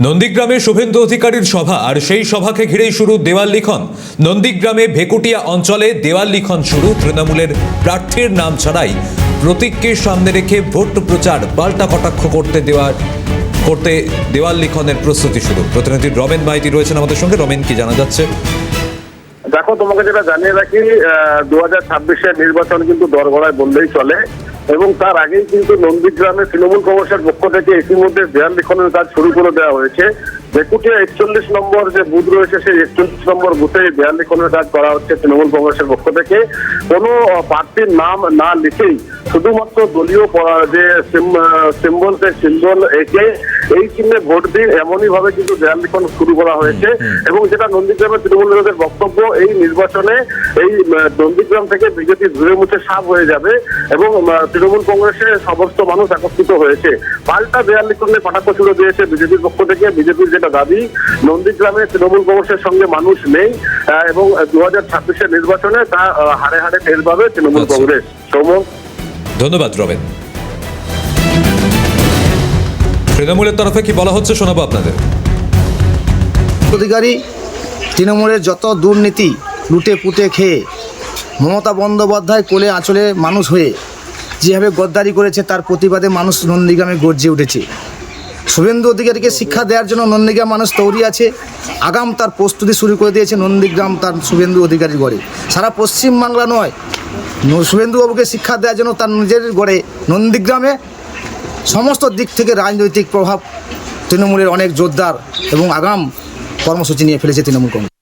নন্দীগ্রামে শুভেন্দু অধিকারীর সভা আর সেই সভাকে ঘিরেই শুরু দেওয়াল লিখন। নন্দীগ্রামে ভেকুটিয়া অঞ্চলে দেওয়াল লিখন শুরু। তৃণমূলের প্রার্থীর নাম ছাড়াই প্রতীককে সামনে রেখে ভোট প্রচার পাল্টা কটাক্ষ করতে দেওয়াল লিখনের প্রস্তুতি শুরু। প্রতিনিধি রমেন মাইতি রয়েছেন আমাদের সঙ্গে। রমেন, কি জানা যাচ্ছে? দেখো, তোমাকে যেটা জানিয়ে রাখি, 2026-এর নির্বাচন কিন্তু দরগড়ায় বললেই চলে এবং তার আগেই কিন্তু নন্দীগ্রামে তৃণমূল কংগ্রেসের পক্ষ থেকে ইতিমধ্যে দেয়াল লিখনের কাজ শুরু করে দেওয়া হয়েছে। ভেকুটিয়া 41 নম্বর যে বুথ রয়েছে, সেই 41 নম্বর বুথে দেয়াল লিখনের কাজ করা হচ্ছে তৃণমূল কংগ্রেসের পক্ষ থেকে। কোনো প্রার্থীর নাম না লিখেই শুধুমাত্র দলীয় যে সিম্বল এঁকে এই চিহ্নে ভোট দিন, এমনই ভাবে কিন্তু দেয়াল লিখন শুরু করা হয়েছে। এবং যেটা নন্দীগ্রামের তৃণমূল নেতাদের বক্তব্য, এই নির্বাচনে এই নন্দীগ্রাম থেকে বিজেপি ধুয়ে মুছে সাফ হয়ে যাবে এবং তৃণমূল কংগ্রেসের সমস্ত মানুষ একত্রিত হয়েছে। পাল্টা দেয়াল লিখনে কটাক্ষ ছুড়ে দিয়েছে বিজেপির পক্ষ থেকে। বিজেপির যেটা দাবি, নন্দীগ্রামে তৃণমূল কংগ্রেসের সঙ্গে মানুষ নেই এবং 2026-এর নির্বাচনে তা হারে হারে টের পাবে তৃণমূল কংগ্রেস। সৌম্য, ধন্যবাদ রমেন। তৃণমূলের তরফে কি বলা হচ্ছে শোনাবো আপনাদের। অধিকারী তৃণমূলের যত দুর্নীতি লুটে পুটে খেয়ে মমতা বন্দ্যোপাধ্যায় কোলে আঁচলে মানুষ হয়ে যেভাবে গদ্দারি করেছে, তার প্রতিবাদে মানুষ নন্দীগ্রামে গর্জে উঠেছে। শুভেন্দু অধিকারীকে শিক্ষা দেওয়ার জন্য নন্দীগ্রাম মানুষ তৈরি আছে। আগাম তার প্রস্তুতি শুরু করে দিয়েছে নন্দীগ্রাম তার শুভেন্দু অধিকারীর গড়ে। সারা পশ্চিমবাংলা নয়, শুভেন্দুবাবুকে শিক্ষা দেওয়ার জন্য তার নিজের গড়ে নন্দীগ্রামে সমস্ত দিক থেকে রাজনৈতিক প্রভাব তৃণমূলের অনেক জোরদার এবং আগাম কর্মসূচি নিয়ে ফেলেছে তৃণমূল কংগ্রেস।